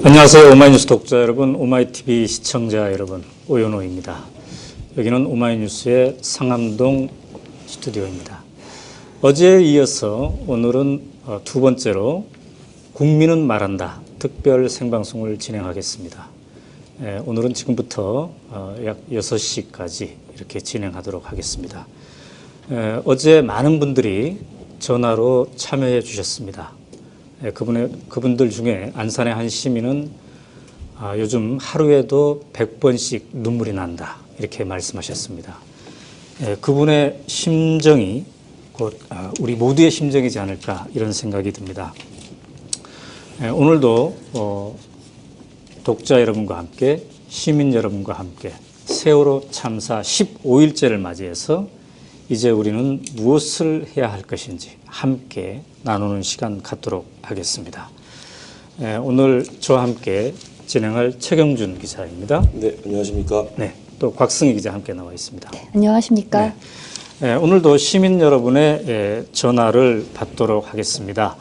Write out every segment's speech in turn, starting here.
안녕하세요. 오마이뉴스 독자 여러분, 오마이TV 시청자 여러분, 오연호입니다. 여기는 오마이뉴스의 상암동 스튜디오입니다. 어제에 이어서 오늘은 두 번째로 국민은 말한다 특별 생방송을 진행하겠습니다. 오늘은 지금부터 약 6시까지 이렇게 진행하도록 하겠습니다. 어제 많은 분들이 전화로 참여해 주셨습니다. 그분들 중에 안산의 한 시민은 요즘 하루에도 100번씩 눈물이 난다 이렇게 말씀하셨습니다. 그분의 심정이 곧 우리 모두의 심정이지 않을까 이런 생각이 듭니다. 오늘도 독자 여러분과 함께 시민 여러분과 함께 세월호 참사 15일째를 맞이해서 이제 우리는 무엇을 해야 할 것인지 함께 나누는 시간 갖도록 하겠습니다. 오늘 저와 함께 진행할 최경준 기자입니다. 네, 안녕하십니까. 네, 또 곽승희 기자 함께 나와 있습니다. 네, 안녕하십니까. 네, 오늘도 시민 여러분의 전화를 받도록 하겠습니다.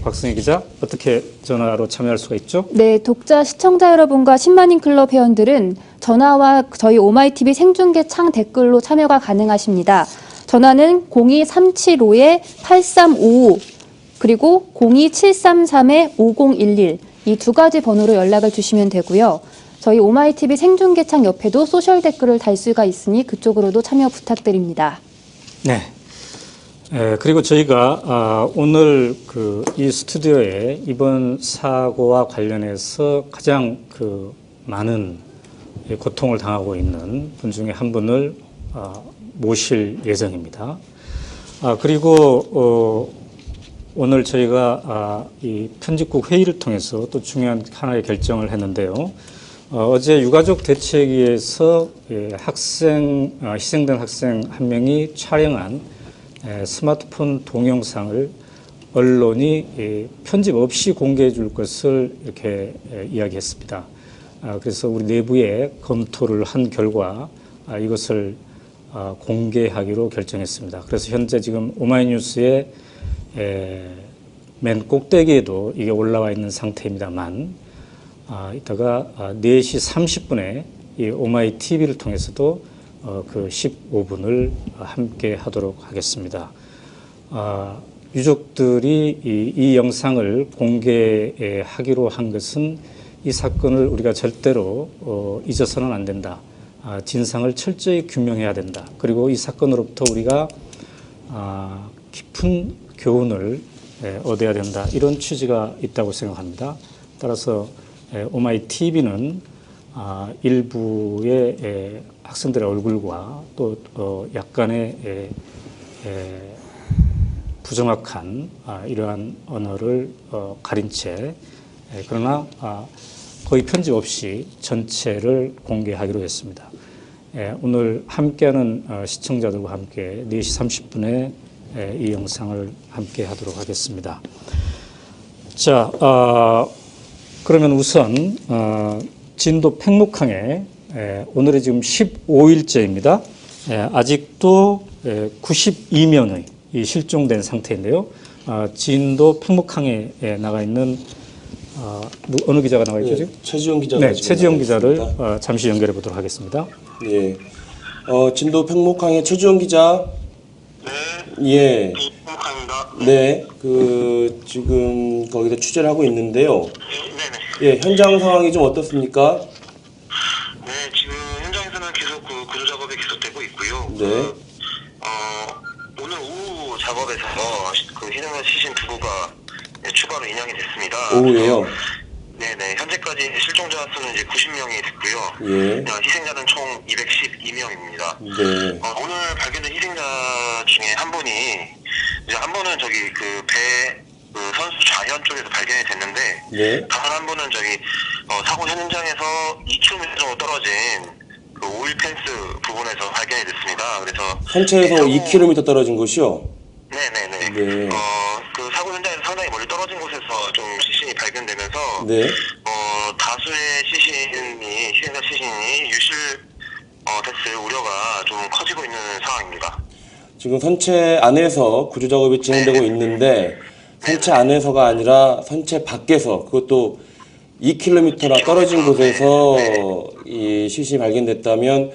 곽승희 기자, 어떻게 전화로 참여할 수가 있죠? 네, 독자 시청자 여러분과 10만인 클럽 회원들은 전화와 저희 오마이TV 생중계 창 댓글로 참여가 가능하십니다. 전화는 02375-8355 그리고 02733-5011 이 두 가지 번호로 연락을 주시면 되고요. 저희 오마이TV 생중계창 옆에도 소셜 댓글을 달 수가 있으니 그쪽으로도 참여 부탁드립니다. 네. 그리고 저희가 오늘 이 스튜디오에 이번 사고와 관련해서 가장 많은 고통을 당하고 있는 분 중에 한 분을 모실 예정입니다. 그리고 오늘 저희가 이 편집국 회의를 통해서 또 중요한 하나의 결정을 했는데요. 어제 유가족 대책위에서 희생된 학생 한 명이 촬영한 스마트폰 동영상을 언론이 편집 없이 공개해 줄 것을 이렇게 이야기했습니다. 그래서 우리 내부에 검토를 한 결과 이것을 공개하기로 결정했습니다. 그래서 현재 지금 오마이뉴스의 맨 꼭대기에도 이게 올라와 있는 상태입니다만 이따가 4시 30분에 이 오마이TV를 통해서도 그 15분을 함께 하도록 하겠습니다. 유족들이 이 영상을 공개하기로 한 것은 이 사건을 우리가 절대로 잊어서는 안 된다. 진상을 철저히 규명해야 된다. 그리고 이 사건으로부터 우리가 깊은 교훈을 얻어야 된다. 이런 취지가 있다고 생각합니다. 따라서 오마이TV는 일부의 학생들의 얼굴과 또 약간의 부정확한 이러한 언어를 가린 채 그러나 거의 편집 없이 전체를 공개하기로 했습니다. 오늘 함께하는 시청자들과 함께 4시 30분에 이 영상을 함께 하도록 하겠습니다. 자, 그러면 우선 진도 팽목항에 오늘이 지금 15일째입니다. 아직도 92명의 실종된 상태인데요. 진도 팽목항에 나가 있는 어느 기자가 나가 있죠 지금? 최지영 기자가 최지영 기자를 잠시 연결해 보도록 하겠습니다. 예. 진도 팽목항의 최지영 기자. 네. 예. 팽목항입니다. 네. 지금 거기서 취재를 하고 있는데요. 네네. 예, 현장 상황이 좀 어떻습니까? 네, 지금 현장에서는 계속 구조 작업이 계속되고 있고요. 네. 오늘 오후 작업에서 희생자 시신 두구가 추가로 인양이 됐습니다. 오후에요. 네네. 현재까지 실종자 수는 이제 90명이 됐고요. 예. 희생자는 총 212명입니다. 네. 오늘 발견된 희생자 중에 한 분이 이제 한 분은 배 선수 좌현 쪽에서 발견이 됐는데, 네. 다른 한 분은 사고 현장에서 2km 정도 떨어진 오일 펜스 부분에서 발견이 됐습니다. 그래서 선체에서 2km 떨어진 곳이요? 네네네. 네. 사고 현장에서 상당히 멀리 떨어진 곳에서 좀 시신이 발견되면서 네. 다수의 희생자 시신이 유실 됐을 우려가 좀 커지고 있는 상황입니다. 지금 선체 안에서 구조 작업이 진행되고 있는데 선체 안에서가 아니라 선체 밖에서 그것도 2km나 떨어진 곳에서 이 시신이 발견됐다면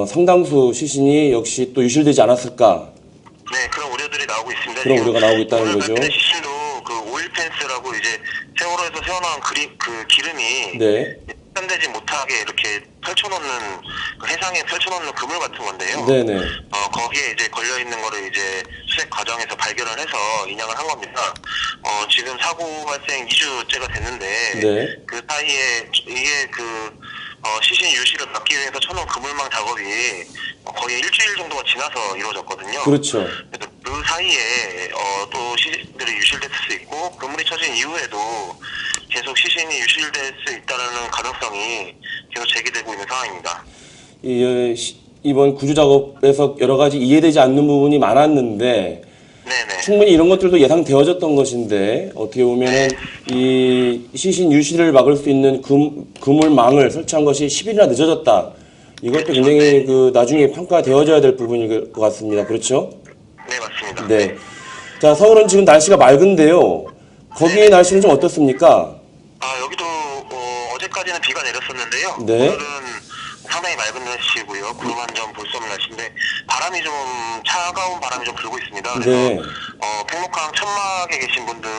상당수 시신이 역시 또 유실되지 않았을까? 네, 그런 우려들이 나오고 있습니다. 그런 지금 우려가 나오고 있다는 거죠. 오늘 시신도 그 오일 펜스라고 이제 세월호에서 새어나온 그 기름이 네. 되지 못하게 이렇게 펼쳐놓는 그 해상에 펼쳐놓는 그물 같은 건데요. 네네. 거기에 이제 걸려 있는 거를 이제 수색 과정에서 발견을 해서 인양을 한 겁니다. 지금 사고 발생 2주째가 됐는데 네. 그 사이에 이게 시신 유실을 막기 위해서 쳐놓은 그물망 작업이 거의 일주일 정도가 지나서 이루어졌거든요. 그렇죠. 그래서 그 사이에 또 시신들이 유실됐을 수 있고 그물이 쳐진 이후에도 계속 시신이 유실될 수 있다는 가능성이 계속 제기되고 있는 상황입니다. 이번 구조 작업에서 여러 가지 이해되지 않는 부분이 많았는데 네네. 충분히 이런 것들도 예상되어졌던 것인데 어떻게 보면은 이 시신 유실을 막을 수 있는 그물망을 설치한 것이 10일이나 늦어졌다. 이것도 굉장히 그 나중에 평가되어져야 될 부분일 것 같습니다. 그렇죠? 네, 맞습니다. 네. 자, 서울은 지금 날씨가 맑은데요. 거기의 날씨는 좀 어떻습니까? 여기도 어제까지는 비가 내렸었는데요. 네. 오늘은 상당히 맑은 날씨고요. 구름 한 점 볼 수 없는 날씨인데 바람이 좀 차가운 바람이 좀 불고 있습니다. 그래서 네. 백록강 천막에 계신 분들은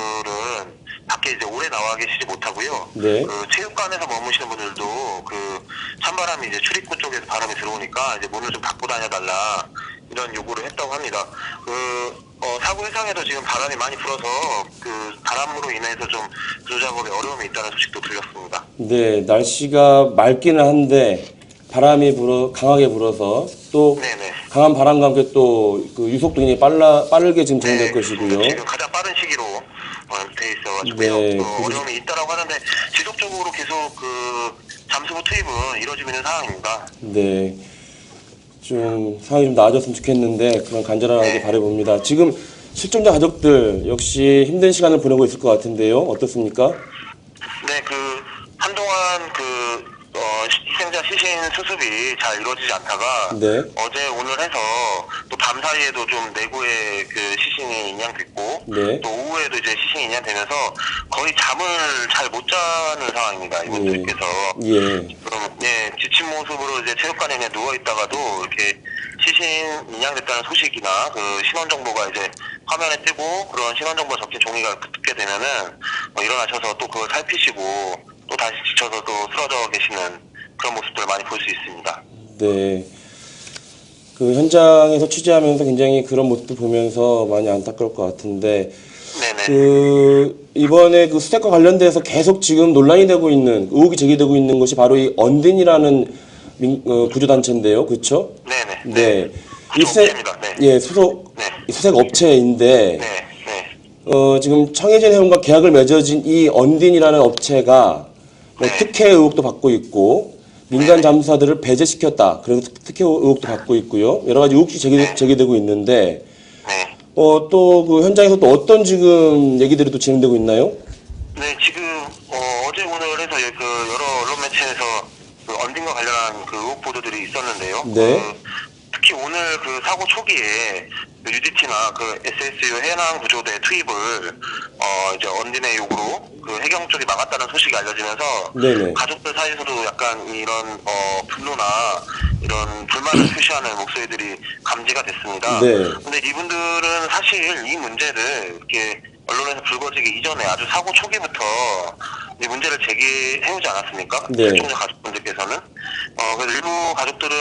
밖에 이제 오래 나와 계시지 못하고요. 네. 그 체육관에서 머무시는 분들도 그 찬바람이 이제 출입구 쪽에서 바람이 들어오니까 이제 문을 좀 닫고 다녀달라 이런 요구를 했다고 합니다. 사고 해상에도 지금 바람이 많이 불어서 그 바람으로 인해서 좀 구조 작업에 어려움이 있다는 소식도 들렸습니다. 네, 날씨가 맑기는 한데 바람이 강하게 불어서 또 네네. 강한 바람과 함께 또 그 유속도 굉장히 빠르게 지금 진행될 것이고요. 지금 가장 빠른 시기로 돼 있어가지고요. 네, 어려움이 있다라고 하는데 지속적으로 계속 그 잠수부 투입은 이루어지고 있는 상황입니다. 네, 좀 상황이 좀 나아졌으면 좋겠는데 그런 간절하게 바라봅니다. 지금 실종자 가족들 역시 힘든 시간을 보내고 있을 것 같은데요. 어떻습니까? 네, 한동안 희생자 시신 수습이 잘 이루어지지 않다가 네. 어제 오늘 해서 또 밤 사이에도 좀 내부에 그 시신이 인양됐고 네. 또 오후에도 이제 시신이 인양되면서 거의 잠을 잘 못 자는 상황입니다. 이분들께서. 예. 그럼 지친 모습으로 이제 체육관에 그냥 누워 있다가도 이렇게 시신 인양됐다는 소식이나 그 신원 정보가 이제 화면에 뜨고 그런 신원 정보가 적힌 종이가 뜨게 되면은 일어나셔서 또 그걸 살피시고 또 다시 지쳐서 또 쓰러져 계시는 그런 모습들을 많이 볼 수 있습니다. 네. 그 현장에서 취재하면서 굉장히 그런 모습을 보면서 많이 안타까울 것 같은데 네네. 이번에 그 수색과 관련돼서 계속 지금 논란이 되고 있는 의혹이 제기되고 있는 것이 바로 이 언딘이라는 구조단체인데요, 그렇죠? 네네. 네. 이 업체입니다. 네. 예, 수색 업체인데 네. 지금 청해진 해운과 계약을 맺어진 이 언딘이라는 업체가 특혜 의혹도 받고 있고 민간 잠수사들을 배제시켰다. 그래서 특혜 의혹도 받고 있고요. 여러 가지 의혹이 제기되고 있는데 네. 또 그 현장에서 또 어떤 지금 얘기들이 또 진행되고 있나요? 네, 지금 어제 오늘 해서 여러 언론 매체에서 그 언딘과 관련한 그 의혹 보도들이 있었는데요. 네. 특히 오늘 그 사고 초기에 그 UDT나 그 SSU 해양 구조대 투입을 이제 언딘의 요구로 그 해경 쪽이 막았다는 소식이 알려지면서 네네. 가족들 사이에서도 약간 이런 분노나 이런 불만을 표시하는 목소리들이 감지가 됐습니다. 네. 근데 이분들은 사실 이 문제를 이렇게 언론에서 불거지기 이전에 아주 사고 초기부터 이 문제를 제기해오지 않았습니까? 네. 실종자 가족분들께서는. 그래서 일부 가족들은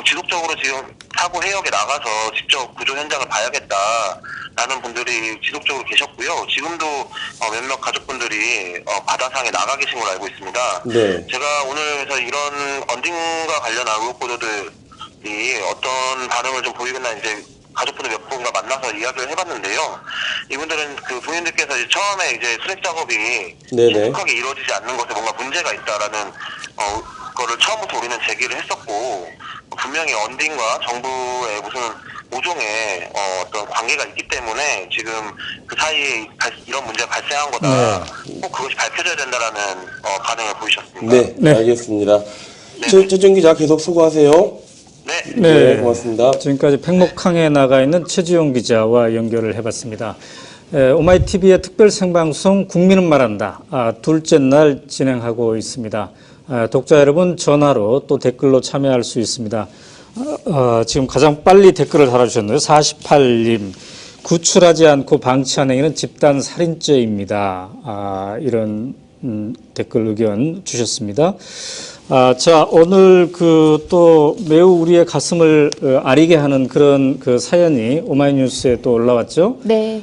지속적으로 지금 사고 해역에 나가서 직접 구조 현장을 봐야겠다라는 분들이 지속적으로 계셨고요. 지금도 몇몇 가족분들이 바다상에 나가 계신 걸로 알고 있습니다. 네. 제가 오늘 그래서 이런 언딘과 관련한 의혹 보도들이 어떤 반응을 좀 보이겠나 이제 가족분들 몇 분과 만나서 이야기를 해봤는데요. 이분들은 그 부인들께서 이제 처음에 이제 수색 작업이 신속하게 이루어지지 않는 것에 뭔가 문제가 있다라는 거를 처음부터 우리는 제기를 했었고 분명히 언딘과 정부의 무슨 모종의 어떤 관계가 있기 때문에 지금 그 사이에 이런 문제가 발생한 거다. 꼭 그것이 밝혀져야 된다라는 반응을 보이셨습니다. 네, 알겠습니다. 최준 기자 계속 수고하세요. 네, 고맙습니다. 지금까지 팽목항에 나가 있는 최지용 기자와 연결을 해봤습니다. 오마이TV의 특별 생방송 국민은 말한다. 둘째 날 진행하고 있습니다. 독자 여러분 전화로 또 댓글로 참여할 수 있습니다. 지금 가장 빨리 댓글을 달아주셨네요. 48님. 구출하지 않고 방치한 행위는 집단 살인죄입니다. 이런 댓글 의견 주셨습니다. 자, 오늘 또 매우 우리의 가슴을 아리게 하는 그런 그 사연이 오마이뉴스에 또 올라왔죠. 네.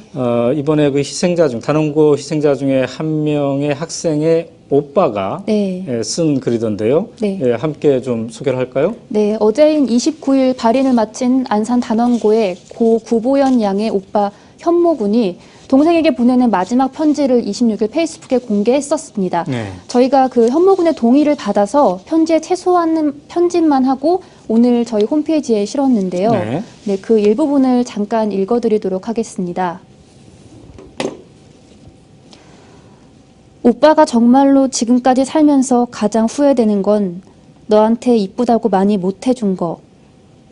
이번에 그 희생자 중, 단원고 희생자 중에 한 명의 학생의 오빠가 네. 쓴 글이던데요. 네. 함께 좀 소개를 할까요? 네, 어제인 29일 발인을 마친 안산 단원고의 고 구보연 양의 오빠 현모 군이 동생에게 보내는 마지막 편지를 26일 페이스북에 공개했었습니다. 네. 저희가 그 현모 군의 동의를 받아서 편지에 최소한 편집만 하고 오늘 저희 홈페이지에 실었는데요. 네. 네, 그 일부분을 잠깐 읽어드리도록 하겠습니다. 오빠가 정말로 지금까지 살면서 가장 후회되는 건 너한테 이쁘다고 많이 못해준 거.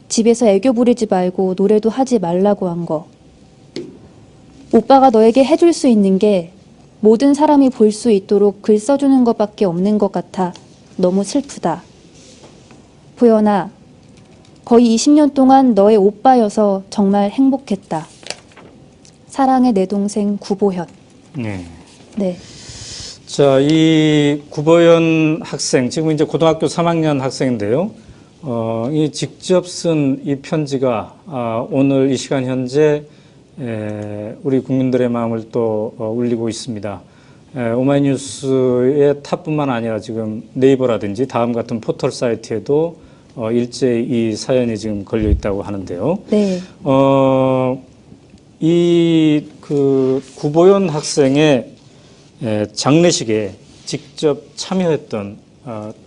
집에서 애교 부리지 말고 노래도 하지 말라고 한 거. 오빠가 너에게 해줄 수 있는 게 모든 사람이 볼 수 있도록 글 써주는 것밖에 없는 것 같아 너무 슬프다. 보연아, 거의 20년 동안 너의 오빠여서 정말 행복했다. 사랑해 내 동생 구보현. 네. 네. 자, 이 구보연 학생, 지금 이제 고등학교 3학년 학생인데요. 이 직접 쓴 이 편지가 오늘 이 시간 현재 우리 국민들의 마음을 또 울리고 있습니다. 오마이뉴스의 탑뿐만 아니라 지금 네이버라든지 다음 같은 포털 사이트에도 일제히 이 사연이 지금 걸려 있다고 하는데요. 네. 이 그 구보연 학생의 장례식에 직접 참여했던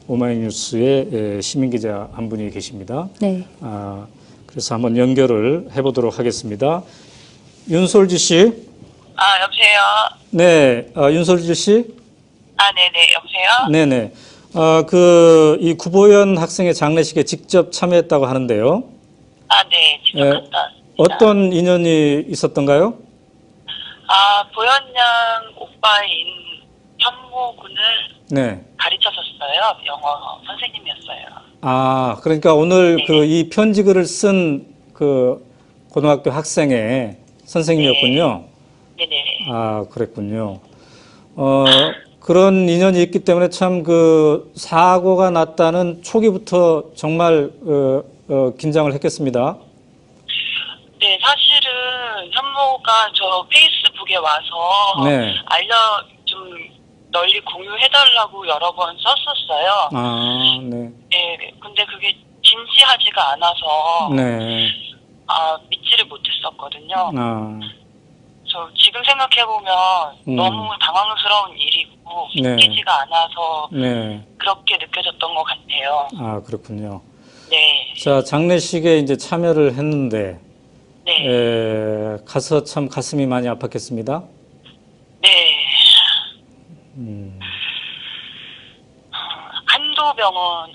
오마이뉴스의 시민기자 한 분이 계십니다. 네. 그래서 한번 연결을 해보도록 하겠습니다. 윤솔주 씨. 여보세요? 네, 윤솔주 씨. 네네, 여보세요? 네네. 이 구보연 학생의 장례식에 직접 참여했다고 하는데요. 네, 직접 예, 갔다 왔습니다. 어떤 인연이 있었던가요? 보현양 오빠인 현모 군을 네. 가르쳤었어요. 영어 선생님이었어요. 그러니까 오늘 네. 이 편지글을 쓴 그 고등학교 학생의 선생님이었군요. 네네. 그랬군요. 그런 인연이 있기 때문에 참 그 사고가 났다는 초기부터 정말 긴장을 했겠습니다. 네, 사실은 현모가 저 페이스북에 와서 네. 좀 널리 공유해달라고 여러 번 썼었어요. 네. 네, 근데 그게 진지하지가 않아서 네. 믿지를 못했었거든요. 저 지금 생각해보면 너무 당황스러운 일이고 네. 믿기지가 않아서 네. 그렇게 느껴졌던 것 같아요. 그렇군요. 네. 자, 장례식에 이제 참여를 했는데, 네. 가서 참 가슴이 많이 아팠겠습니다. 네.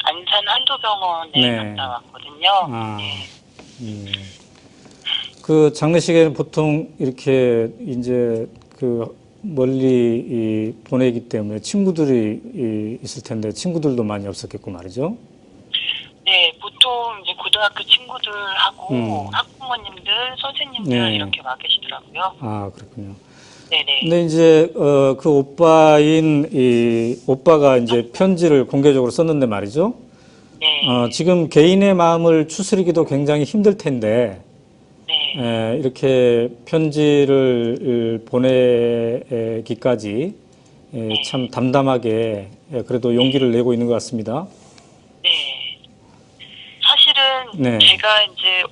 안산 한도병원에 네. 갔다 왔거든요. 그 장례식에는 보통 이렇게 이제 그 멀리 보내기 때문에 친구들이 있을 텐데 친구들도 많이 없었겠고 말이죠. 네, 보통 이제 고등학교 친구들하고 학부모님들, 선생님들 네. 이렇게 와 계시더라고요. 그렇군요. 네네. 근데 이제 그 오빠가 이제 편지를 공개적으로 썼는데 말이죠. 네. 지금 개인의 마음을 추스리기도 굉장히 힘들 텐데 네. 이렇게 편지를 보내기까지 참 담담하게 그래도 용기를 내고 있는 것 같습니다. 네. 사실은 네. 제가 이제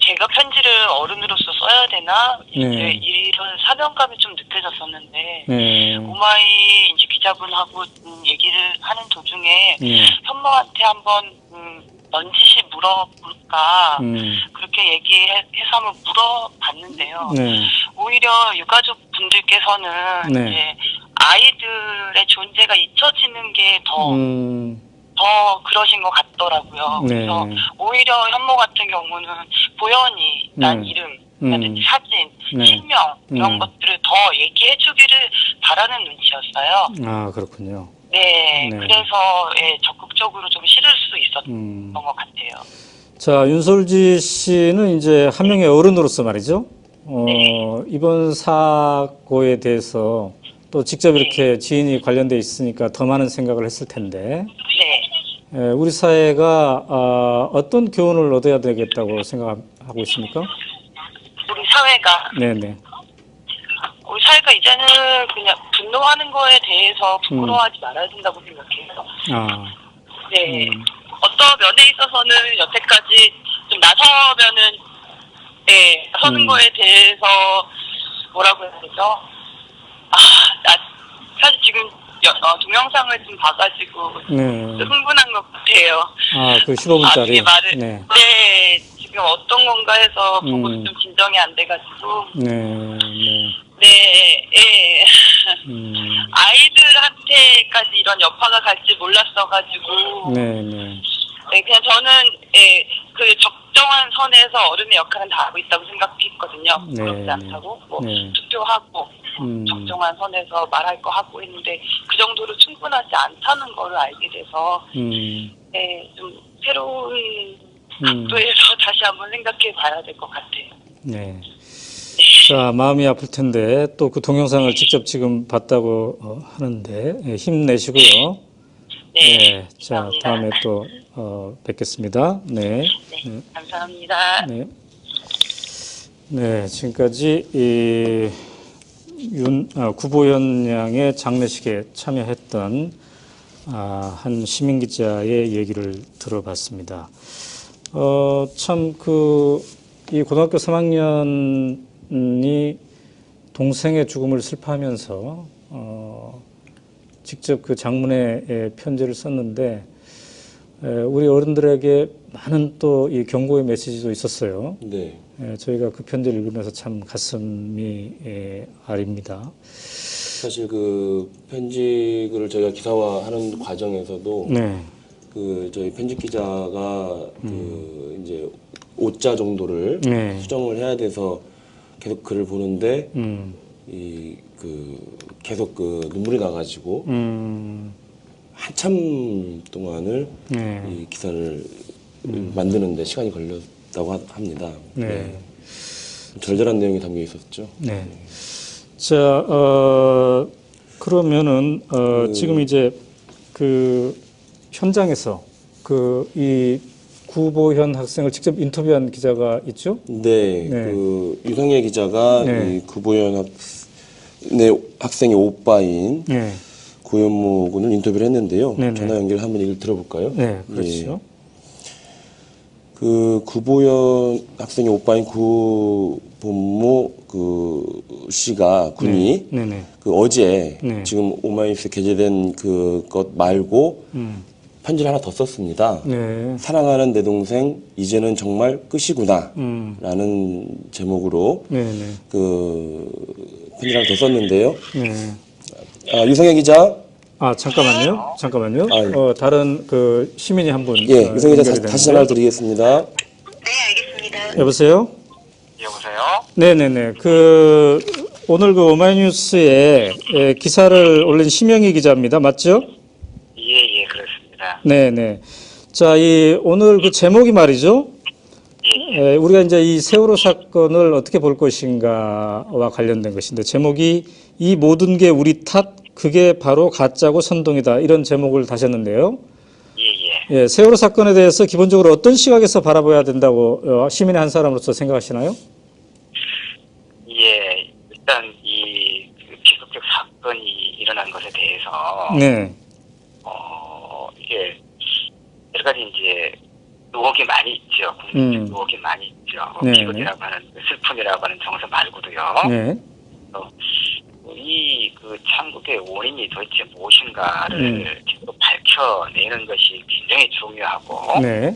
제가 편지를 어른으로서 써야 되나 이제 네. 이런 사명감이 좀 느껴졌었는데 네. 오마이 이제 기자분하고 얘기를 하는 도중에 네. 현모한테 한번 넌지시 물어볼까 그렇게 얘기해서 한번 물어봤는데요. 네. 오히려 유가족 분들께서는 네. 이제 아이들의 존재가 잊혀지는 게 더 그러신 것 같더라고요. 네. 그래서 오히려 현모 같은 경우는 보현이 난 이름 그다음에 사진, 네. 실명 이런 것들을 더 얘기해주기를 바라는 눈치였어요. 아, 그렇군요. 네, 네. 그래서 예, 적극적으로 좀 실을 수 있었던 것 같아요. 자, 윤솔지 씨는 이제 한 명의 어른으로서 말이죠. 이번 사고에 대해서 또 직접 이렇게 지인이 관련돼 있으니까 더 많은 생각을 했을 텐데, 네. 우리 사회가 어떤 교훈을 얻어야 되겠다고 생각하고 있습니까? 우리 사회가 네네. 우리 사회가 이제는 그냥 분노하는 거에 대해서 부끄러워하지 말아야 된다고 생각해요. 아, 네. 어떤 면에 있어서는 여태까지 좀 나서면은, 네, 나서는 거에 대해서 뭐라고 해야 되죠? 나 사실 지금 동영상을 좀 봐가지고 네. 좀 흥분한 것 같아요. 아, 그 15분짜리. 이게 말을, 네. 네, 지금 어떤 건가 해서 보고 좀 진정이 안 돼가지고. 네. 네. 네, 예. 아이들한테까지 이런 여파가 갈지 몰랐어가지고. 네. 네. 네, 그냥 저는, 예, 그 적정한 선에서 어른의 역할은 다 하고 있다고 생각했거든요. 네, 그렇지 네. 않다고. 뭐, 네. 투표하고, 적정한 선에서 말할 거 하고 했는데, 그 정도로 충분하지 않다는 거를 알게 돼서, 네, 좀 새로운 각도에서 다시 한번 생각해 봐야 될 것 같아요. 네. 자, 마음이 아플 텐데 또 그 동영상을 직접 지금 봤다고 하는데 힘내시고요. 네. 네. 자, 감사합니다. 다음에 또 뵙겠습니다. 네. 네, 감사합니다. 네. 네, 지금까지 구보현 양의 장례식에 참여했던 한 시민 기자의 얘기를 들어봤습니다. 참 이 고등학교 3학년이 동생의 죽음을 슬퍼하면서 직접 그 장문의 편지를 썼는데 우리 어른들에게 많은 또 이 경고의 메시지도 있었어요. 네. 저희가 그 편지를 읽으면서 참 가슴이 아립니다. 사실 그 편집을 저희가 기사화하는 과정에서도 네. 그 저희 편집 기자가 그 이제 5자 정도를 네. 수정을 해야 돼서 계속 글을 보는데 계속 그 눈물이 나가지고 한참 동안을 네. 이 기사를 만드는데 시간이 걸렸다고 합니다. 네. 절절한 내용이 담겨 있었죠. 네. 자, 그러면은 지금 이제 그 현장에서 이 구보현 학생을 직접 인터뷰한 기자가 있죠? 네, 네. 그 유성예 기자가 네. 이 구보현 학생의 오빠인 네. 고현무 군을 인터뷰를 했는데요. 네네. 전화 연결 한번 얘기를 들어볼까요? 네, 그렇죠. 그 구보현 학생의 오빠인 구본무 씨가 군이 네네. 그 어제 네. 지금 오마이뉴스 게재된 그것 말고 편지를 하나 더 썼습니다. 네. 사랑하는 내 동생 이제는 정말 끝이구나 라는 제목으로 네네. 그 편지를 하나 더 썼는데요. 네. 유성현 기자. 잠깐만요. 다른 그 시민이 한 분. 예, 유성현 기자 연결이 다시 되는데. 전화를 드리겠습니다. 네, 알겠습니다. 여보세요? 여보세요? 네네네. 오늘 그 오마이뉴스에 기사를 올린 심영희 기자입니다. 맞죠? 예, 그렇습니다. 네네. 자, 오늘 그 제목이 말이죠. 우리가 이제 이 세월호 사건을 어떻게 볼 것인가와 관련된 것인데, 제목이 이 모든 게 우리 탓, 그게 바로 가짜고 선동이다. 이런 제목을 다셨는데요. 예, 세월호 사건에 대해서 기본적으로 어떤 시각에서 바라봐야 된다고 시민의 한 사람으로서 생각하시나요? 예, 일단 그 비극적 사건이 일어난 것에 대해서 네. 이게 여러 가지 이제 의혹이 많이 있죠. 국민적 의혹이 많이 있죠. 네, 비극이라고 하는 슬픔이라고 하는 정서 말고도요. 네. 그 참국의 원인이 도대체 무엇인가를 계속 밝혀내는 것이 굉장히 중요하고 네.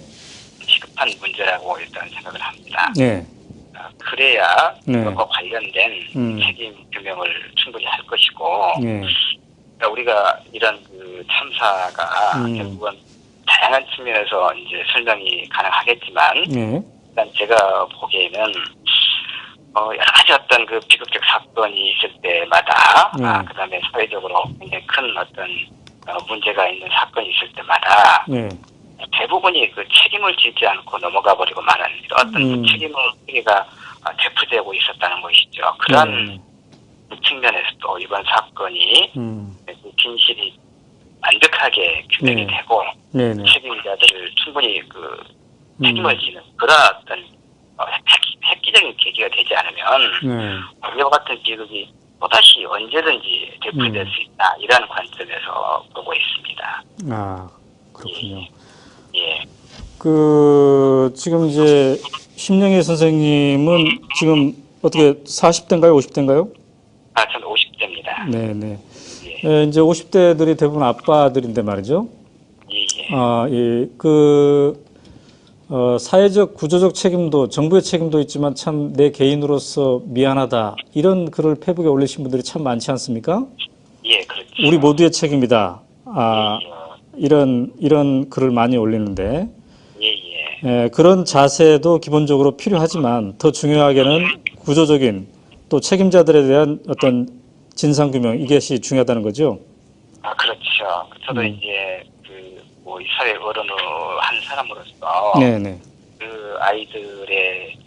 시급한 문제라고 일단 생각을 합니다. 네. 그래야 네. 그것과 관련된 책임 규명을 충분히 할 것이고 네. 그러니까 우리가 이런 그 참사가 결국은 다양한 측면에서 이제 설명이 가능하겠지만 네. 일단 제가 보기에는 여러 가지 어떤 그 비극적 사건이 있을 때마다, 네. 그다음에 사회적으로 굉장히 큰 어떤 문제가 있는 사건이 있을 때마다 네. 대부분이 그 책임을 지지 않고 넘어가 버리고 말하는 어떤 그 책임을 우리가 되풀이되고 있었다는 것이죠. 그런 측면에서도 이번 사건이 그 진실이 완벽하게 규명이 네. 되고 네네. 책임자들을 충분히 그 책임을 지는 그런 어떤 획기적인 계기가 되지 않으면 이와 같은 비극이 또다시 언제든지 되풀이될 수 있다 이런 관점에서 보고 있습니다. 아, 그렇군요. 예. 그 지금 이제 심영애 선생님은 지금 어떻게 40대인가요, 50대인가요? 저는 50대입니다. 네네. 예. 이제 50대들이 대부분 아빠들인데 말이죠. 예, 예. 사회적 구조적 책임도 정부의 책임도 있지만 참 내 개인으로서 미안하다 이런 글을 페북에 올리신 분들이 참 많지 않습니까? 예, 그렇죠. 우리 모두의 책임이다. 이런 글을 많이 올리는데 예, 예. 그런 자세도 기본적으로 필요하지만 더 중요하게는 구조적인 또 책임자들에 대한 어떤 진상 규명 이것이 중요하다는 거죠. 그렇죠. 저도 이제 이 사회 어른의 한 사람으로서 네네. 그 아이들의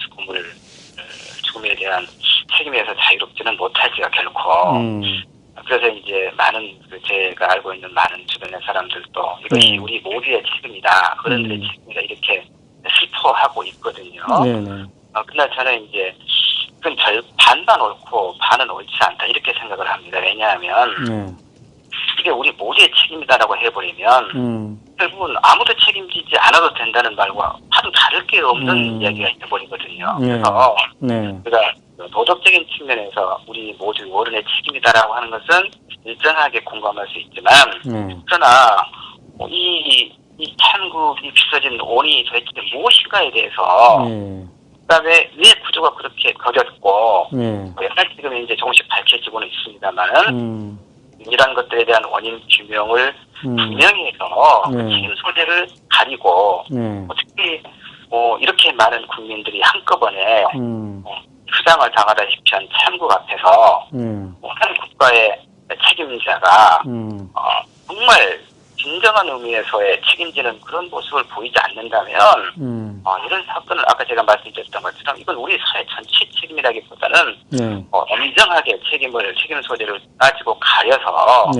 죽음에 대한 책임에서 자유롭지는 못하지요, 결코. 그래서 이제 많은 제가 알고 있는 많은 주변의 사람들도 이것이 우리 모두의 책임이다, 어른들의 책임이다 이렇게 슬퍼하고 있거든요. 네네. 근데 저는 이제 그건 반반 옳고 반은 옳지 않다 이렇게 생각을 합니다. 왜냐하면 이게 우리 모두의 책임이다라고 해버리면 결국은 아무도 책임지지 않아도 된다는 말과 하도 다를 게 없는 이야기가 돼버리거든요. 그래서 우리가 도덕적인 측면에서 우리 모두 어른의 책임이다라고 하는 것은 일정하게 공감할 수 있지만 그러나 이 천국이 비춰진 원인이 도대체 무엇인가에 대해서 그다음에 왜 구조가 그렇게 거겼고 여러 가지 지금 이제 조금씩 밝혀지고는 있습니다만은 이런 것들에 대한 원인 규명을 분명히 해서 책임 소재를 가리고 특히 이렇게 많은 국민들이 한꺼번에 수당을 당하다시피 한 천국 앞에서 한 국가의 책임자가 정말 진정한 의미에서의 책임지는 그런 모습을 보이지 않는다면 이런 사건은 아까 제가 말씀드렸던 것처럼 이건 우리 사회 전체 책임이라기보다는 엄정하게 책임 소재를 따지고 가려서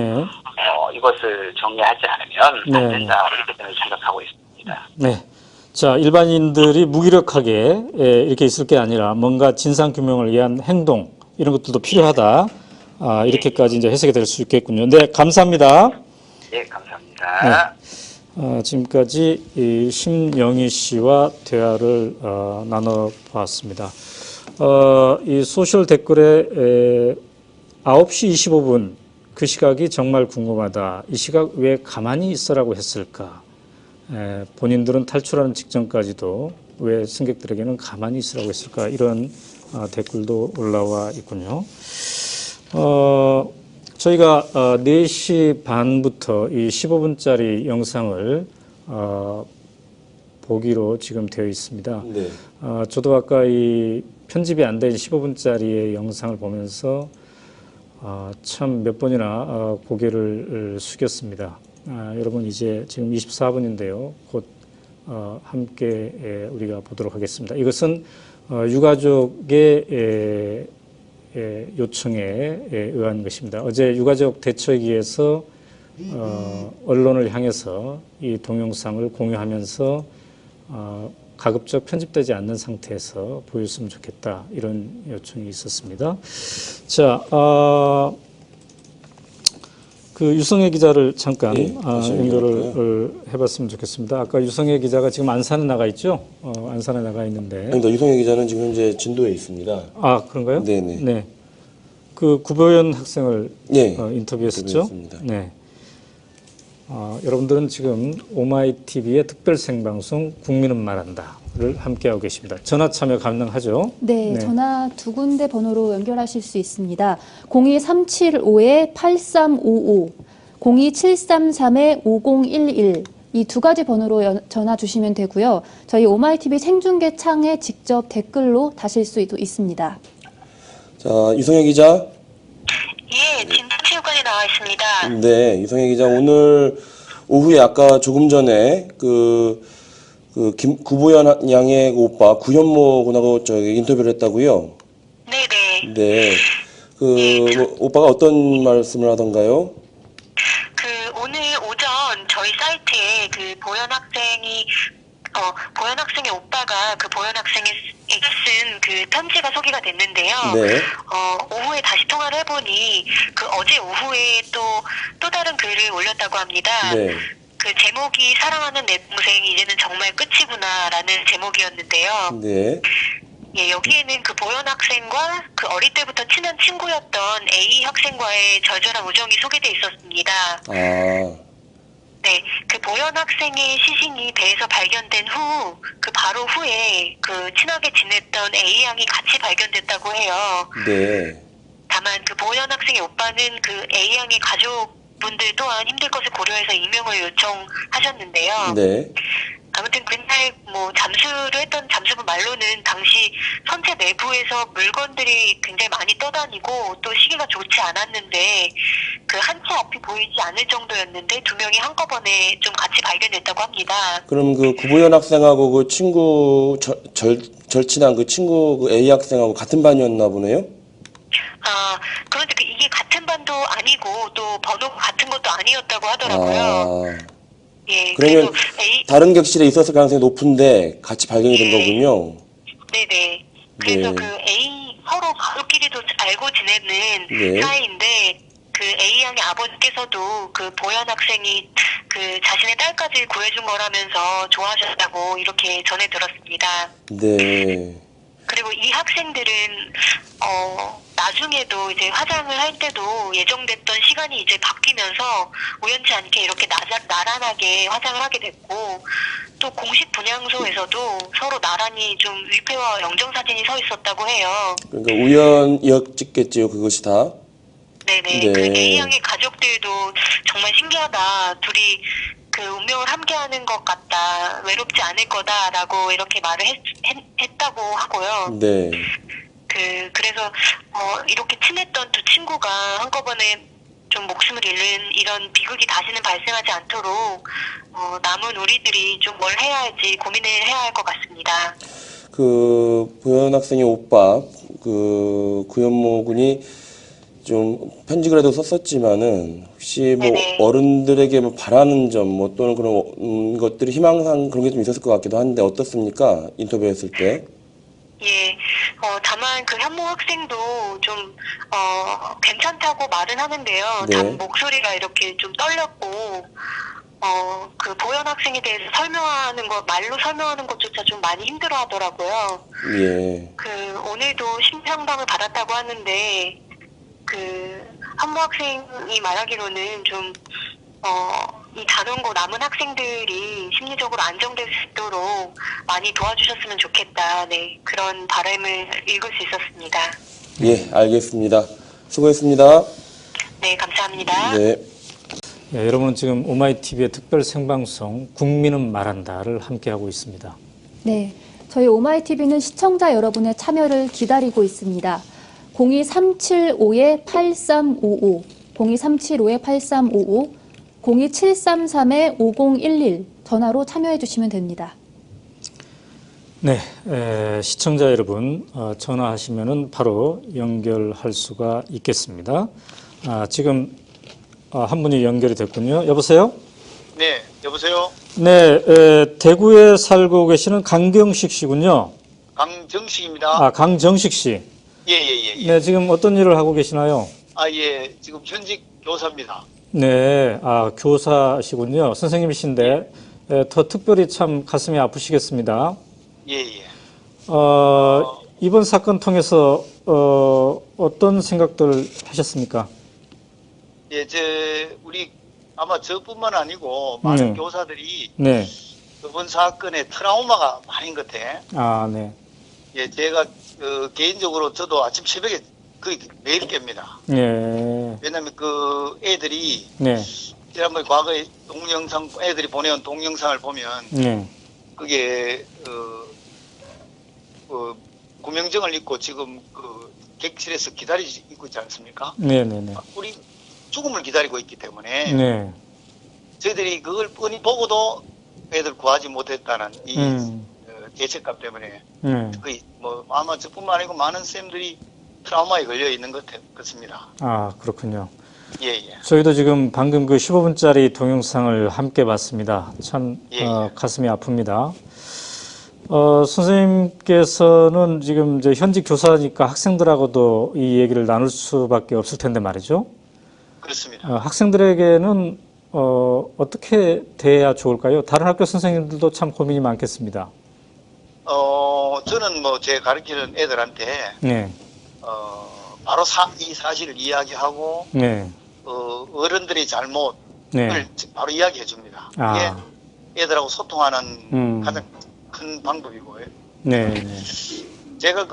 이것을 정리하지 않으면 안 된다 이렇게 저는 생각하고 있습니다. 네. 자, 일반인들이 무기력하게 이렇게 있을 게 아니라 뭔가 진상 규명을 위한 행동 이런 것들도 필요하다. 이렇게까지 이제 해석이 될 수 있겠군요. 네, 감사합니다. 네, 감사합니다. 지금까지 이 심영희 씨와 대화를 나눠봤습니다. 이 소셜 댓글에 9시 25분 그 시각이 정말 궁금하다. 이 시각 왜 가만히 있어라고 했을까? 본인들은 탈출하는 직전까지도 왜 승객들에게는 가만히 있으라고 했을까? 이런 댓글도 올라와 있군요. 저희가 4시 반부터 이 15분짜리 영상을 보기로 지금 되어 있습니다. 네. 저도 아까 이 편집이 안 된 15분짜리의 영상을 보면서 참 몇 번이나 고개를 숙였습니다. 여러분 이제 지금 24분인데요. 곧 함께 우리가 보도록 하겠습니다. 이것은 유가족의 요청에 의한 것입니다. 어제 유가족 대처기에서 언론을 향해서 이 동영상을 공유하면서 가급적 편집되지 않는 상태에서 보였으면 좋겠다 이런 요청이 있었습니다. 자, 그 유성애 기자를 잠깐 연결을 해봤으면 좋겠습니다. 아까 유성애 기자가 지금 안산에 나가 있죠? 안산에 나가 있는데. 아닙니다. 유성애 기자는 지금 현재 진도에 있습니다. 그런가요? 네네. 네. 그 구보연 학생을 인터뷰했었죠? 인터뷰했습니다. 네. 여러분들은 지금 오마이TV의 특별 생방송 국민은 말한다를 함께하고 계십니다. 전화 참여 가능하죠? 네, 전화 두 군데 번호로 연결하실 수 있습니다. 02375-8355, 02733-5011 이 두 가지 번호로 전화 주시면 되고요. 저희 오마이TV 생중계 창에 직접 댓글로 다실 수도 있습니다. 자, 유성혁 기자. 예, 진도체육관에 나와 있습니다. 네, 유성혁 기자. 오늘 오후에 아까 조금 전에 구보연 양의 오빠 구현모 군하고 저기 인터뷰를 했다고요? 네네. 네. 오빠가 어떤 말씀을 하던가요? 오늘 오전 저희 사이트에 보현 학생의 오빠가 보현 학생에게 쓴 편지가 소개가 됐는데요. 네. 오후에 다시 통화를 해보니 어제 오후에 또 다른 글을 올렸다고 합니다. 네. 제목이 사랑하는 내 동생 이제는 정말 끝이구나라는 제목이었는데요. 네. 예, 여기에는 보현 학생과 어릴 때부터 친한 친구였던 A 학생과의 절절한 우정이 소개돼 있었습니다. 아, 네, 보현 학생의 시신이 배에서 발견된 후, 바로 후에 친하게 지냈던 A 양이 같이 발견됐다고 해요. 네. 다만 보현 학생의 오빠는 A 양의 가족분들 또한 힘들 것을 고려해서 익명을 요청하셨는데요. 네. 아무튼 그날 잠수를 했던 잠수부 말로는 당시 선체 내부에서 물건들이 굉장히 많이 떠다니고 또 시기가 좋지 않았는데 한 채 앞이 보이지 않을 정도였는데 두 명이 한꺼번에 좀 같이 발견됐다고 합니다. 그럼 구보연 학생하고 친구, 절친한 친구 A 학생하고 같은 반이었나 보네요? 그런데 이게 같은 반도 아니고 또 번호가 같은 것도 아니었다고 하더라고요. 예, 그러면 그래서 다른 격실에 있었을 가능성이 높은데 같이 발견이 된 거군요. 네네. 그래서 네. A 서로 가족끼리도 알고 지내는 네. 사이인데 A 양의 아버지께서도 보현 학생이 자신의 딸까지 구해준 거라면서 좋아하셨다고 이렇게 전해 들었습니다. 네. 그리고 이 학생들은 나중에도 이제 화장을 할 때도 예정됐던 시간이 이제 바뀌면서 우연치 않게 이렇게 나란하게 화장을 하게 됐고 또 공식 분향소에서도 서로 나란히 좀 위패와 영정사진이 서 있었다고 해요. 그러니까 우연이었겠지요, 그것이 다. 네네. 네. A 양의 가족들도 정말 신기하다. 둘이 운명을 함께하는 것 같다. 외롭지 않을 거다라고 이렇게 말을 했다고 하고요. 네. 그래서 이렇게 친했던 두 친구가 한꺼번에 좀 목숨을 잃는 이런 비극이 다시는 발생하지 않도록 남은 우리들이 좀 뭘 해야 할지 고민을 해야 할 것 같습니다. 보현 학생의 오빠 구현모 군이 좀 편지글에도 썼었지만은 혹시 네네. 어른들에게 바라는 점 또는 그런 것들이 희망상 그런 게 좀 있었을 것 같기도 한데 어떻습니까? 인터뷰했을 때. 예, 다만 현모 학생도 좀 괜찮다고 말은 하는데요. 네. 다만 목소리가 이렇게 좀 떨렸고 보현 학생에 대해서 말로 설명하는 것조차 좀 많이 힘들어 하더라고요. 예. 오늘도 심상담을 받았다고 하는데 현모 학생이 말하기로는 좀 이 단원고 남은 학생들이 심리적으로 안정될 수 있도록 많이 도와주셨으면 좋겠다. 네, 그런 바람을 읽을 수 있었습니다. 예, 알겠습니다. 수고했습니다. 네, 감사합니다. 네. 예, 여러분은 지금 오마이TV의 특별 생방송 국민은 말한다를 함께하고 있습니다. 네, 저희 오마이TV는 시청자 여러분의 참여를 기다리고 있습니다. 02375-8355, 02375-8355, 02733-5011 전화로 참여해 주시면 됩니다. 네, 시청자 여러분 전화하시면은 바로 연결할 수가 있겠습니다. 지금 한 분이 연결이 됐군요. 여보세요? 네, 여보세요? 네, 대구에 살고 계시는 강경식 씨군요. 강정식입니다. 강정식 씨. 예. 네, 지금 어떤 일을 하고 계시나요? 예, 지금 현직 교사입니다. 네, 교사시군요. 선생님이신데 더 특별히 참 가슴이 아프시겠습니다. 예. 이번 사건 통해서 어떤 생각들 하셨습니까? 예, 우리 아마 저뿐만 아니고 많은 교사들이 네. 이번 사건에 트라우마가 많은 것 같아. 네. 예, 제가 개인적으로 저도 아침 새벽에 거의 매일 깹니다. 네. 왜냐면 애들이 네. 지난번에 과거에 애들이 보내온 동영상을 보면 네. 그게 구명정을 입고 지금 객실에서 기다리고 있지 않습니까? 네네네. 우리 죽음을 기다리고 있기 때문에 네. 저희들이 그걸 뻔히 보고도 애들 구하지 못했다는 이 죄책감 때문에 거의 뭐 아마 저뿐만 아니고 많은 쌤들이 트라우마에 걸려 있는 것 같습니다. 아, 그렇군요. 예, 예. 저희도 지금 방금 그 15분짜리 동영상을 함께 봤습니다. 참 예, 가슴이 아픕니다. 선생님께서는 지금 이제 현직 교사니까 학생들하고도 이 얘기를 나눌 수밖에 없을 텐데 말이죠. 그렇습니다. 학생들에게는 어떻게 대해야 좋을까요? 다른 학교 선생님들도 참 고민이 많겠습니다. 저는 뭐 제 가르치는 애들한테 네. 바로 이 사실을 이야기하고 네. 어른들의 잘못을 네. 바로 이야기해 줍니다. 아. 이게 애들하고 소통하는 가장 큰 방법이고요. 네. 네. 제가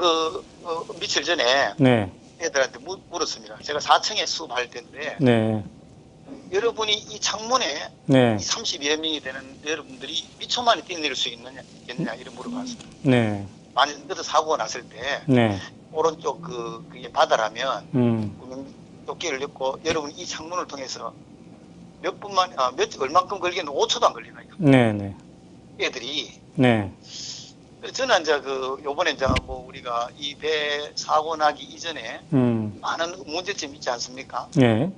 며칠 전에 네. 애들한테 물었습니다. 제가 4층에 수업할 텐데 네. 여러분이 이 창문에 네. 이 30여 명이 되는 여러분들이 몇 초 만에 뛰어내릴 수 있느냐 이런 물어봤습니다. 네. 만약 어떤 사고가 났을 때 네. 오른쪽 그게 바다라면 조끼를 입고 여러분 이 창문을 통해서 얼만큼 걸리겠는데 5초도 안 걸리나요? 네. 네. 애들이 네. 저는 이제 요번에 이제 뭐 우리가 이 배 사고 나기 이전에 많은 문제점이 있지 않습니까? 네.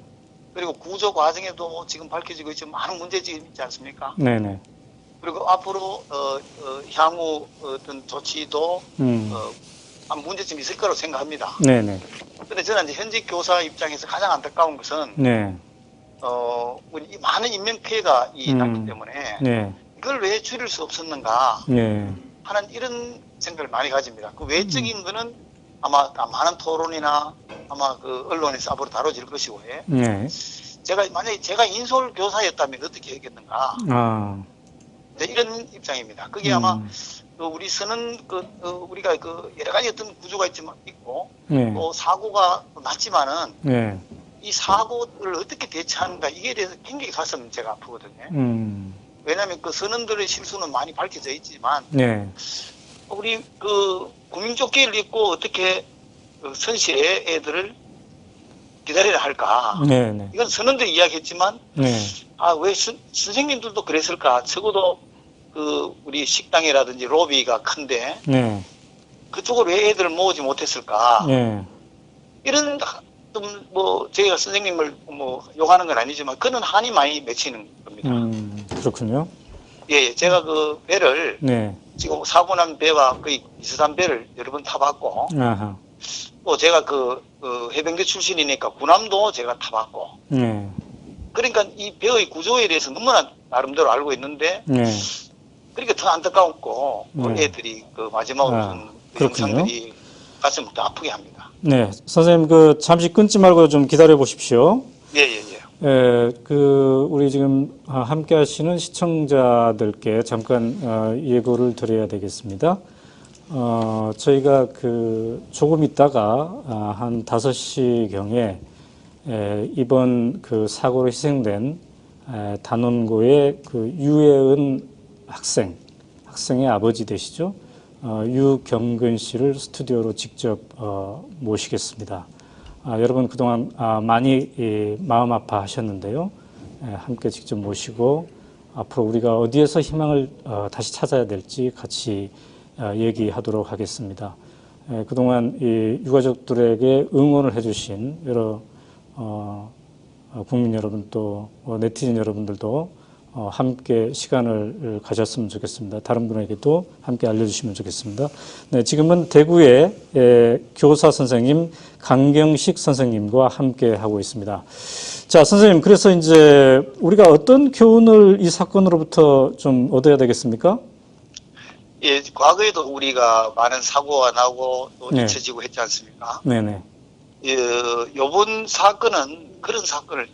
그리고 구조 과정에도 지금 밝혀지고 있지만 많은 문제점이 있지 않습니까? 네. 네. 그리고 앞으로 향후 어떤 조치도 문제점이 있을 거라고 생각합니다. 네. 네. 근데 저는 이제 현직 교사 입장에서 가장 안타까운 것은 네. 우리 많은 인명 피해가 났기 때문에 네. 이걸 왜 줄일 수 없었는가 네. 하는 이런 생각을 많이 가집니다. 그 외적인 거는 아마 많은 토론이나 아마 그 언론에서 앞으로 다뤄질 것이고, 네. 만약에 제가 인솔 교사였다면 어떻게 했겠는가? 아. 네, 이런 입장입니다. 그게 아마 우리 쓰는 우리가 여러 가지 어떤 구조가 있고 네. 또 사고가 났지만은 네. 이 사고를 어떻게 대처하는가 이게 대해서 굉장히 가슴 제가 아프거든요. 왜냐하면 그 선원들의 실수는 많이 밝혀져 있지만 네. 우리 국민조끼를 입고 어떻게 선시에 애들을 기다려야 할까? 네. 네. 이건 선원들이 이야기했지만 네. 왜 선생님들도 그랬을까? 적어도 우리 식당이라든지 로비가 큰데 네. 그쪽으로 왜 애들을 모으지 못했을까? 네. 이런 좀 제가 선생님을 욕하는 건 아니지만 그는 한이 많이 맺히는 겁니다. 그렇군요. 예, 제가 그 배를 네. 지금 사고 난 배와 거의 비슷한 배를 여러 번 타봤고, 아하. 또 제가 해병대 출신이니까 군함도 제가 타봤고, 네. 그러니까 이 배의 구조에 대해서 너무나 나름대로 알고 있는데, 네. 그러니까 더 안타까웠고, 애들이 마지막으로 본 영상들이 가슴을 더 아프게 합니다. 네. 선생님, 잠시 끊지 말고 좀 기다려 보십시오. 예. 우리 지금 함께 하시는 시청자들께 잠깐 예고를 드려야 되겠습니다. 저희가 조금 있다가 한 5시경에 이번 사고로 희생된 단원고의 유혜은 학생의 아버지 되시죠? 유경근 씨를 스튜디오로 직접 모시겠습니다. 여러분 그동안 많이 마음 아파하셨는데요. 함께 직접 모시고 앞으로 우리가 어디에서 희망을 다시 찾아야 될지 같이 얘기하도록 하겠습니다. 그동안 이 유가족들에게 응원을 해주신 여러 국민 여러분 또 네티즌 여러분들도 함께 시간을 가졌으면 좋겠습니다. 다른 분에게도 함께 알려주시면 좋겠습니다. 네, 지금은 대구의 교사 선생님 강경식 선생님과 함께 하고 있습니다. 자, 선생님, 그래서 이제 우리가 어떤 교훈을 이 사건으로부터 좀 얻어야 되겠습니까? 예, 과거에도 우리가 많은 사고가 나고 또 잊혀지고 했지 않습니까? 네네. 요번 사건은 그런 사건을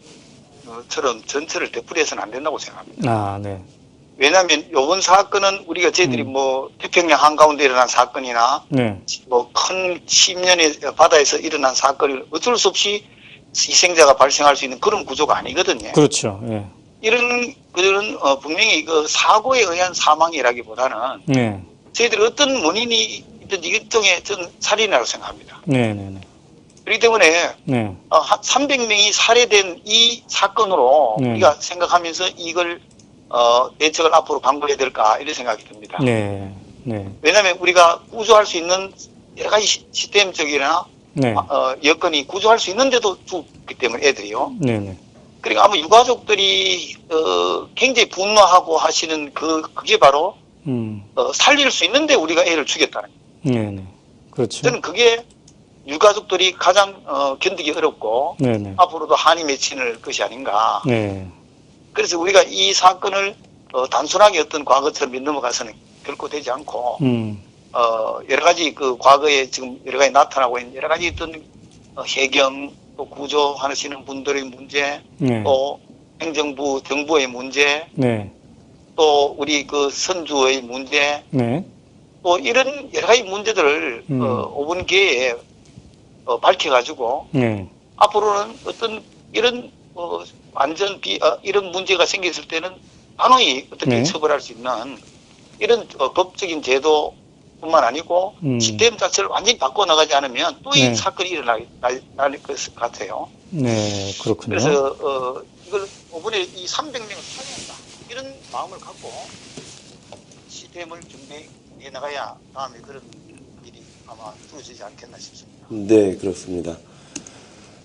처럼 전체를 되풀이해서는 안 된다고 생각합니다. 아, 네. 왜냐하면 요번 사건은 우리가 저희들이 태평양 한가운데 일어난 사건이나 네. 큰 심연의 바다에서 일어난 사건을 어쩔 수 없이 희생자가 발생할 수 있는 그런 구조가 아니거든요. 그렇죠. 예. 이런 분명히 사고에 의한 사망이라기보다는 저희들이 어떤 원인이 있든지 일종의 저는 살인이라고 생각합니다. 네네네. 그렇기 때문에 네. 한 300명이 살해된 이 사건으로 네. 우리가 생각하면서 이걸 대책을 앞으로 강구해야 될까 이런 생각이 듭니다. 네. 네. 왜냐하면 우리가 구조할 수 있는 여러 가지 시스템적이나 네. 여건이 구조할 수 있는데도 죽기 때문에 애들이요. 네. 네. 그러니까 아마 유가족들이 굉장히 분노하고 하시는 그게 바로 살릴 수 있는데 우리가 애를 죽였다는 거예요. 네. 네. 그렇죠. 저는 그게 유가족들이 가장 견디기 어렵고 네. 네. 앞으로도 한이 맺히는 것이 아닌가. 네. 그래서 우리가 이 사건을 단순하게 어떤 과거처럼 넘어가서는 결코 되지 않고 여러 가지 그 과거에 지금 여러 가지 나타나고 있는 여러 가지 어떤 해경 또 구조하시는 분들의 문제 네. 또 행정부 정부의 문제 네. 또 우리 그 선주의 문제 네. 또 이런 여러 가지 문제들을 5분 기회에 밝혀가지고 네. 앞으로는 어떤 이런 완전 이런 문제가 생겼을 때는 단호히 어떻게 네. 처벌할 수 있는 이런 법적인 제도뿐만 아니고 시스템 자체를 완전히 바꿔나가지 않으면 또 이 네. 사건이 사건이 일어날 것 같아요. 네. 그렇군요. 그래서 이걸 이번에 이 300명을 살려낸다 이런 마음을 갖고 시스템을 준비해 나가야 다음에 그런 일이 아마 주어지지 않겠나 싶습니다. 네, 그렇습니다.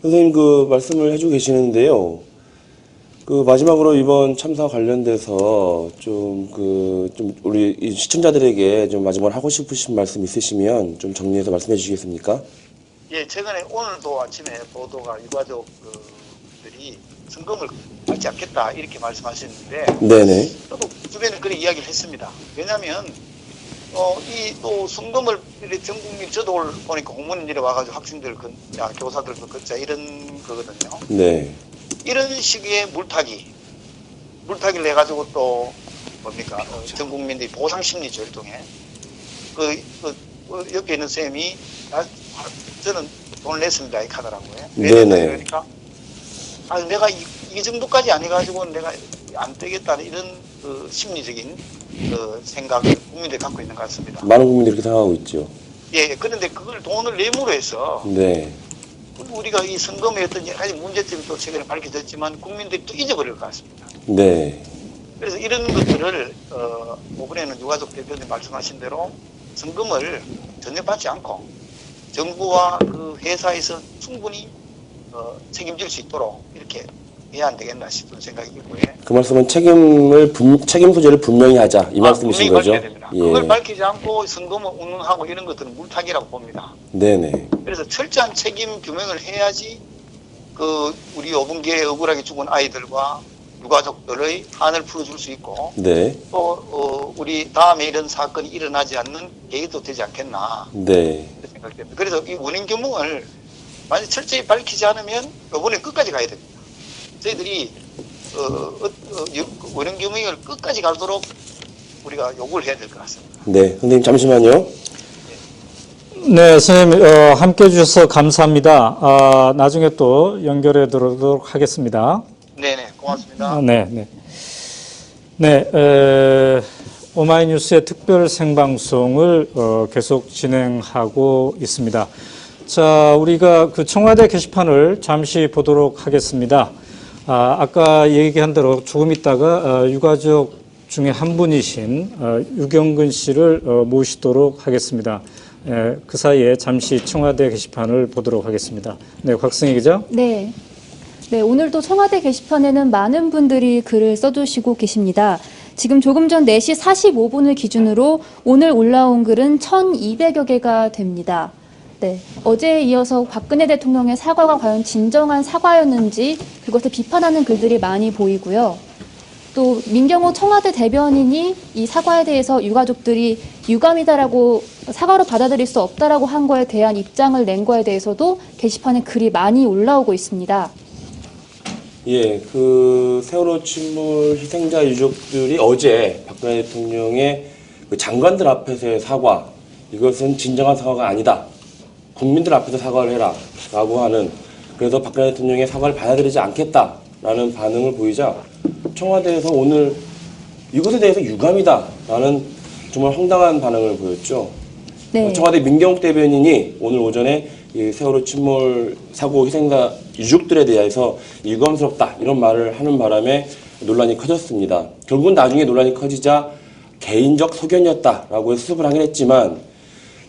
선생님 그 말씀을 해주고 계시는데요. 그 마지막으로 이번 참사 관련돼서 좀 우리 이 시청자들에게 좀 마지막으로 하고 싶으신 말씀 있으시면 좀 정리해서 말씀해 주시겠습니까? 예, 최근에 오늘도 아침에 보도가 유가족들이 성금을 받지 않겠다 이렇게 말씀하셨는데 네네. 저도 주변에 그런 이야기를 했습니다. 왜냐하면 이 또 성금을 전 국민 저도 보니까 공무원들이 와가지고 학생들 교사들도 걷자 이런 거거든요. 네. 이런 시기에 물타기를 해가지고 또 뭡니까 전 국민들이 보상 심리죠 일종의 옆에 있는 쌤이 저는 돈을 냈습니다 이 카드라고요. 네네. 그러니까 내가 이 정도까지 안 해가지고 내가 안 되겠다는 이런 심리적인 생각을 국민들이 갖고 있는 것 같습니다. 많은 국민들이 그렇게 생각하고 있죠. 예, 그런데 그걸 돈을 내므로 해서 네. 우리가 이 선거의 어떤 여러 가지 문제점이 또 최근에 밝혀졌지만 국민들이 또 잊어버릴 것 같습니다. 네. 그래서 이런 것들을 이번에는 유가족 대표님 말씀하신 대로 성금을 전혀 받지 않고 정부와 그 회사에서 충분히 책임질 수 있도록 이렇게 해야 안 되겠나 싶은 생각이 있고요. 그 말씀은 책임 소재를 분명히 하자 이 말씀이신 거죠? 예. 그걸 밝히지 않고 성금을 운운하고 이런 것들은 물타기라고 봅니다. 네네. 그래서 철저한 책임 규명을 해야지 우리 5분기에 억울하게 죽은 아이들과 유가족들의 한을 풀어줄 수 있고 네. 또 우리 다음에 이런 사건이 일어나지 않는 계기도 되지 않겠나 네. 생각됩니다. 그래서 이 원인 규명을 만약 철저히 밝히지 않으면 이번에 끝까지 가야 됩니다. 저희들이 원인 규명을 끝까지 가도록 우리가 요구를 해야 될 것 같습니다. 네, 선생님 잠시만요. 네, 선생님 함께해 주셔서 감사합니다. 나중에 또 연결해 드리도록 하겠습니다. 네네, 고맙습니다. 네, 네. 네, 오마이뉴스의 특별 생방송을 계속 진행하고 있습니다. 자, 우리가 그 청와대 게시판을 잠시 보도록 하겠습니다. 아까 얘기한 대로 조금 있다가 유가족 중에 한 분이신 유경근 씨를 모시도록 하겠습니다. 그 사이에 잠시 청와대 게시판을 보도록 하겠습니다. 네, 곽승희 기자. 네. 네, 오늘도 청와대 게시판에는 많은 분들이 글을 써주시고 계십니다. 지금 조금 전 4시 45분을 기준으로 오늘 올라온 글은 1,200여 개가 됩니다. 네, 어제에 이어서 박근혜 대통령의 사과가 과연 진정한 사과였는지 그것을 비판하는 글들이 많이 보이고요. 또 민경호 청와대 대변인이 이 사과에 대해서 유가족들이 유감이다라고 사과로 받아들일 수 없다라고 한 거에 대한 입장을 낸 거에 대해서도 게시판에 글이 많이 올라오고 있습니다. 예, 그 세월호 침몰 희생자 유족들이 어제 박근혜 대통령의 그 장관들 앞에서의 사과, 이것은 진정한 사과가 아니다. 국민들 앞에서 사과를 해라. 라고 하는, 그래서 박근혜 대통령의 사과를 받아들이지 않겠다라는 반응을 보이자 청와대에서 오늘 이것에 대해서 유감이다. 라는 정말 황당한 반응을 보였죠. 네. 청와대 민경욱 대변인이 오늘 오전에 이 세월호 침몰 사고 희생자 유족들에 대해서 유감스럽다 이런 말을 하는 바람에 논란이 커졌습니다. 결국은 나중에 논란이 커지자 개인적 소견이었다라고 해서 수습을 하긴 했지만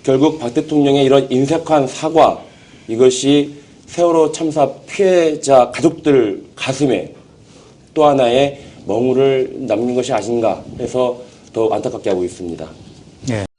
결국 박 대통령의 이런 인색한 사과 이것이 세월호 참사 피해자 가족들 가슴에 또 하나의 멍울을 남긴 것이 아닌가 해서 더 안타깝게 하고 있습니다. 예.